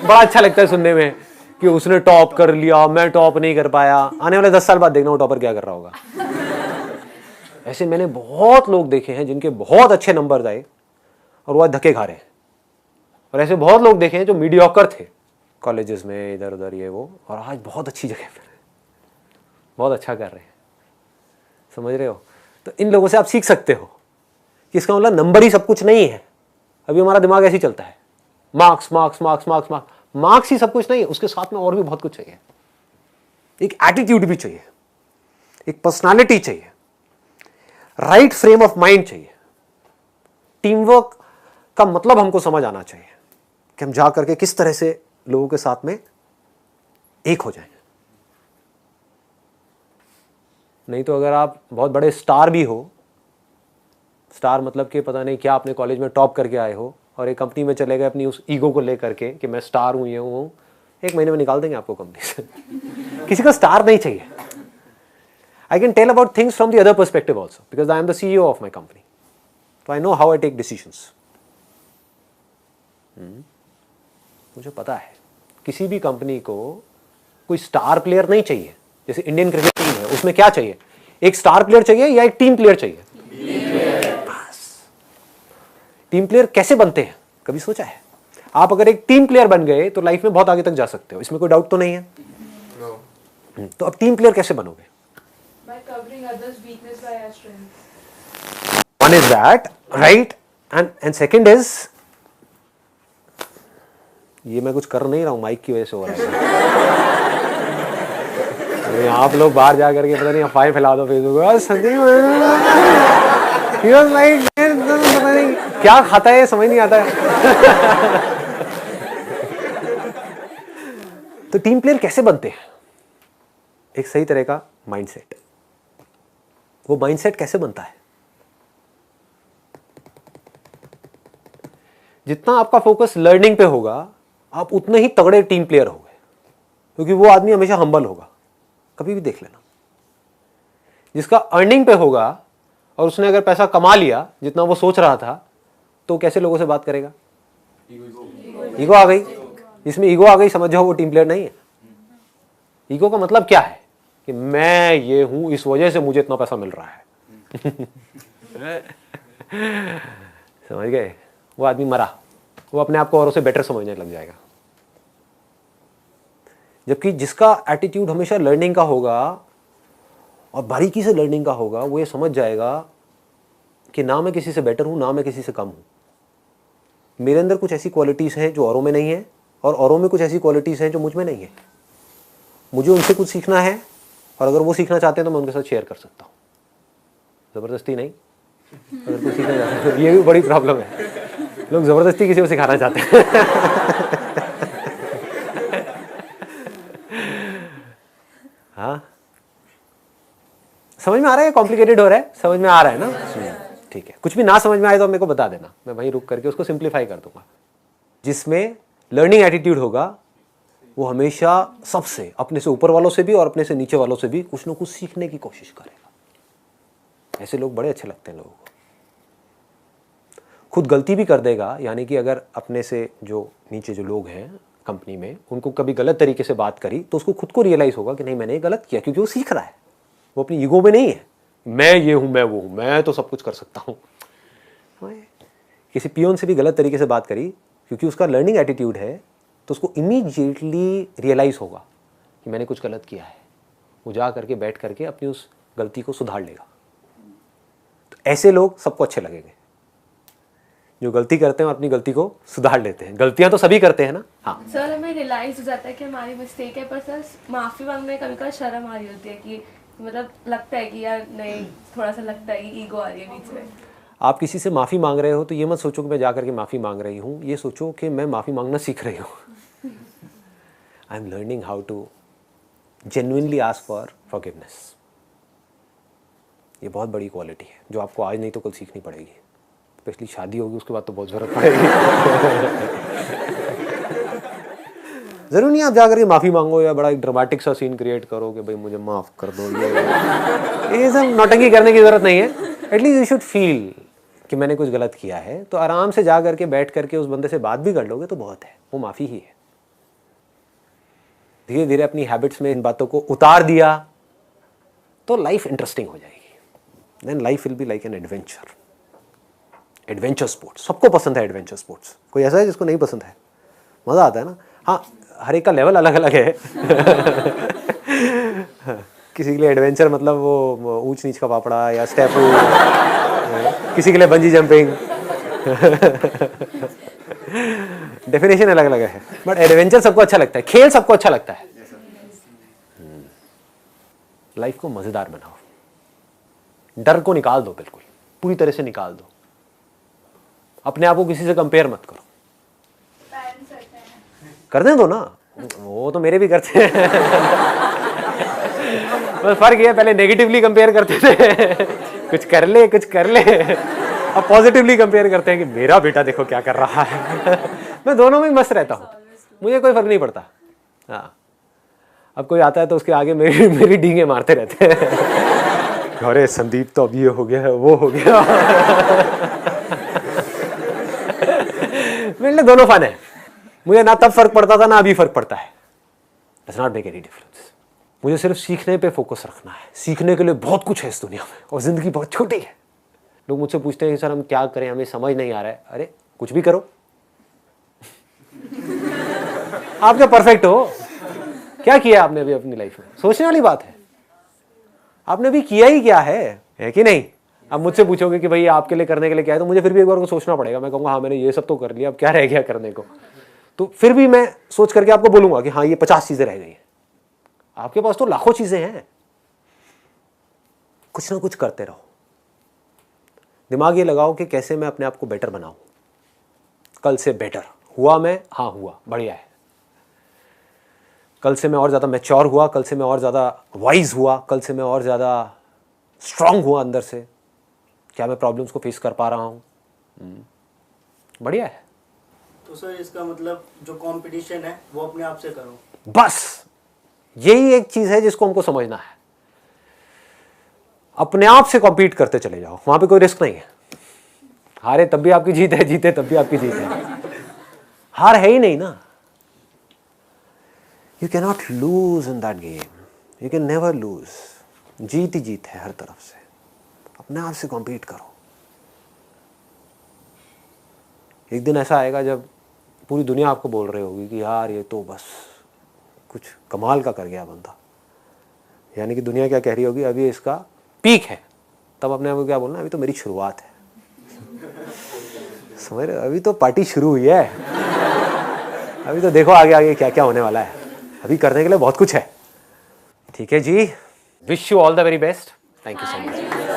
बड़ा अच्छा लगता है सुनने में कि उसने टॉप कर लिया, मैं टॉप नहीं कर पाया। आने वाले 10 साल बाद देखना वो टॉपर क्या कर रहा होगा। ऐसे मैंने बहुत लोग देखे हैं जिनके बहुत अच्छे नंबर आए और वो आज धक्के खा रहे हैं, और ऐसे बहुत लोग देखे हैं जो मीडियोकर थे कॉलेजेस में, इधर उधर ये वो, और आज बहुत अच्छी जगह पर बहुत अच्छा कर रहे हैं। समझ रहे हो? तो इन लोगों से आप सीख सकते हो कि इसका मतलब नंबर ही सब कुछ नहीं है। अभी हमारा दिमाग ऐसे ही चलता है, marks marks marks marks marks, marks ही सब कुछ नहीं है, उसके साथ में और भी बहुत कुछ चाहिए। एक एटीट्यूड भी चाहिए, एक पर्सनालिटी चाहिए, राइट फ्रेम ऑफ माइंड चाहिए। टीम वर्क का मतलब हमको समझ आना चाहिए कि हम जा करके किस तरह से लोगों के साथ में एक हो जाएं। नहीं तो अगर आप बहुत बड़े स्टार भी हो, स्टार मतलब कि पता नहीं क्या आपने कॉलेज में टॉप करके आए हो और एक कंपनी में चले गए अपनी उस ईगो को लेकर के कि मैं स्टार हूं, ये हूं, 1 महीने में निकाल देंगे आपको कंपनी से। किसी को स्टार नहीं चाहिए। I can tell about things from the other perspective also because I am the CEO of my company, so I know how I take decisions. मुझे पता है किसी भी कंपनी को कोई स्टार प्लेयर नहीं चाहिए। जैसे इंडियन क्रिकेट टीम है, उसमें क्या चाहिए? एक स्टार प्लेयर चाहिए या एक टीम प्लेयर चाहिए? बस। टीम प्लेयर कैसे बनते हैं कभी सोचा है? आप अगर एक टीम प्लेयर बन गए तो लाइफ में बहुत आगे तक जा सकते हो, इसमें कोई डाउट तो नहीं है। तो अब टीम प्लेयर कैसे बनोगे? By covering others' weakness by our strength. One is that, right? And second is, ये मैं कुछ कर नहीं रहा हूँ, माइक की वजह से हो रहा है। आप लोग बाहर जा करके पता नहीं अफवाहें फैला दो फेसबुक पर, संदीप पता नहीं क्या खाता है, समझ नहीं आता है। तो टीम प्लेयर कैसे बनते हैं? एक सही तरह का माइंडसेट। वो माइंडसेट कैसे बनता है? जितना आपका फोकस लर्निंग पे होगा, आप उतने ही तगड़े टीम प्लेयर होगे, क्योंकि वो आदमी हमेशा हम्बल होगा। कभी भी देख लेना, जिसका अर्निंग पे होगा और उसने अगर पैसा कमा लिया जितना वो सोच रहा था, तो कैसे लोगों से बात करेगा? ईगो आ गई। जिसमें ईगो आ गई, समझ जाओ वो टीम प्लेयर नहीं है। ईगो का मतलब क्या है? कि मैं ये हूं, इस वजह से मुझे इतना पैसा मिल रहा है। समझ गए? वो आदमी मरा, वो अपने आप को औरों से बेटर समझने लग जाएगा। जबकि जिसका एटीट्यूड हमेशा लर्निंग का होगा और बारीकी से लर्निंग का होगा, वो ये समझ जाएगा कि ना मैं किसी से बेटर हूं, ना मैं किसी से कम हूं। मेरे अंदर कुछ ऐसी क्वालिटीज हैं जो औरों में नहीं है, और औरों में कुछ ऐसी क्वालिटीज हैं जो मुझ में नहीं है। मुझे उनसे कुछ सीखना है, और अगर वो सीखना चाहते हैं तो मैं उनके साथ शेयर कर सकता हूँ, जबरदस्ती नहीं। अगर कोई सीखना चाहता है, ये भी बड़ी प्रॉब्लम है, लोग जबरदस्ती किसी को सिखाना चाहते हैं। हाँ, समझ में आ रहा है? कॉम्प्लिकेटेड हो रहा है? समझ में आ रहा है ना? ठीक है। कुछ भी ना समझ में आए तो मेरे को बता देना, मैं वहीं रुक करके उसको सिंप्लीफाई कर दूंगा। जिसमें लर्निंग एटीट्यूड होगा, वो हमेशा सबसे, अपने से ऊपर वालों से भी और अपने से नीचे वालों से भी कुछ ना कुछ सीखने की कोशिश करेगा। ऐसे लोग बड़े अच्छे लगते हैं लोगों को। खुद गलती भी कर देगा, यानी कि अगर अपने से जो नीचे जो लोग हैं कंपनी में, उनको कभी गलत तरीके से बात करी तो उसको खुद को रियलाइज होगा कि नहीं, मैंने ये गलत किया, क्योंकि वो सीख रहा है। वो अपनी ईगो में नहीं है, मैं ये हूं, मैं वो हूं, मैं तो सब कुछ कर सकता हूं। किसी पियोन से भी गलत तरीके से बात करी, क्योंकि उसका लर्निंग एटीट्यूड है, तो उसको इमीडिएटली रियलाइज होगा कि मैंने कुछ गलत किया है। वो जा करके बैठ करके अपनी उस गलती को सुधार लेगा। तो ऐसे लोग सबको अच्छे लगेंगे, जो गलती करते हैं और अपनी गलती को सुधार लेते हैं। गलतियां तो सभी करते हैं ना। हाँ सर, हमें रियलाइज हो जाता है कि हमारी मिस्टेक है, पर सर माफी मांगने कभी कभी शर्म आ रही होती है कि मतलब लगता है कि यार नहीं, थोड़ा सा लगता है कि ईगो आ रही है बीच में। आप किसी से माफ़ी मांग रहे हो तो ये मत सोचो कि मैं जा करके माफ़ी मांग रही हूँ, ये सोचो कि मैं माफ़ी मांगना सीख रही हूँ। I am learning how to genuinely ask for forgiveness. ये बहुत बड़ी क्वालिटी है जो आपको आज नहीं तो कल सीखनी पड़ेगी। स्पेशली शादी होगी उसके बाद तो बहुत ज़रूरत पड़ेगी। ज़रूर नहीं आप जा करके माफ़ी मांगो या बड़ा एक ड्रामेटिक सा सीन क्रिएट करो कि भाई मुझे माफ़ कर दो, ये सब नौटंकी करने की ज़रूरत नहीं है। एटलीस्ट यू शुड फील कि मैंने कुछ गलत किया है, तो आराम से जा करके बैठ करके उस बंदे से बात भी कर लोगे तो बहुत है, वो माफ़ी ही है। धीरे धीरे अपनी हैबिट्स में इन बातों को उतार दिया तो लाइफ इंटरेस्टिंग हो जाएगी। Then life will be like an adventure. Adventure sports सबको पसंद है। एडवेंचर स्पोर्ट्स कोई ऐसा है जिसको नहीं पसंद है? मज़ा आता है ना। हाँ, हर एक का लेवल अलग अलग है। किसी के लिए एडवेंचर मतलब वो ऊंच नीच का पापड़ा या स्टेपू, किसी के लिए बंजी जंपिंग। डेफिनेशन अलग अलग है, बट एडवेंचर सबको अच्छा लगता है, खेल सबको अच्छा लगता है। लाइफ को मजेदार बनाओ, डर को निकाल दो, बिल्कुल पूरी तरह से निकाल दो। अपने आप को किसी से कंपेयर मत करो। करने दो ना, वो तो मेरे भी करते हैं। बस फर्क ये है, पहले नेगेटिवली कंपेयर करते थे, कुछ कर ले कुछ कर ले। अब पॉजिटिवली कंपेयर करते हैं कि मेरा बेटा देखो क्या कर रहा है। मैं दोनों में मस्त रहता हूँ, मुझे कोई फर्क नहीं पड़ता। हाँ, अब कोई आता है तो उसके आगे मेरी डींगे मारते रहते हैं। अरे संदीप तो अब ये हो गया है, वो हो गया। मेरे लिए दोनों फन है। मुझे ना तब फर्क पड़ता था ना अभी फर्क पड़ता है। Does not make any difference. मुझे सिर्फ सीखने पे फोकस रखना है। सीखने के लिए बहुत कुछ है इस दुनिया में और जिंदगी बहुत छोटी है। लोग मुझसे पूछते हैं कि सर हम क्या करें, हमें समझ नहीं आ रहा है। अरे कुछ भी करो। आप क्या परफेक्ट हो? क्या किया आपने अभी अपनी लाइफ में? सोचने वाली बात है। आपने भी किया ही क्या है कि नहीं? अब मुझसे पूछोगे कि भाई आपके लिए करने के लिए क्या है, तो मुझे फिर भी एक बार को सोचना पड़ेगा। मैं कहूँगा हाँ मैंने ये सब तो कर लिया, अब क्या रह गया करने को। तो फिर भी मैं सोच करके आपको बोलूंगा कि हाँ ये 50 चीजें रह गई हैं। आपके पास तो लाखों चीजें हैं। कुछ ना कुछ करते रहो। दिमाग ये लगाओ कि कैसे मैं अपने आप को बेटर बनाऊं, कल से बेटर हुआ मैं। हाँ हुआ, बढ़िया है। कल से मैं और ज़्यादा मैच्योर हुआ, कल से मैं और ज़्यादा वाइज हुआ, कल से मैं और ज़्यादा स्ट्रांग हुआ अंदर से। क्या मैं प्रॉब्लम्स को फेस कर पा रहा हूँ? बढ़िया है। तो सर इसका मतलब जो कंपटीशन है वो अपने आप से करो, बस यही एक चीज़ है जिसको हमको समझना है। अपने आप से कॉम्पीट करते चले जाओ, वहां पे कोई रिस्क नहीं है। हारे तब भी आपकी जीत है, जीते तब भी आपकी जीत है। हार है ही नहीं ना। You can not lose in that game, you can never lose. जीत ही जीत है हर तरफ से। अपने आप से कॉम्पीट करो। एक दिन ऐसा आएगा जब पूरी दुनिया आपको बोल रही होगी कि यार ये तो बस कुछ कमाल का कर गया बंदा। यानी कि दुनिया क्या कह रही होगी, अभी इसका पीक है। तब अपने आप को क्या बोलना, अभी तो मेरी शुरुआत है। समझ रहे हो? अभी तो पार्टी शुरू हुई है। अभी तो देखो आगे आगे क्या क्या होने वाला है। अभी करने के लिए बहुत कुछ है। ठीक है जी, wish you all the very best. Thank you so much.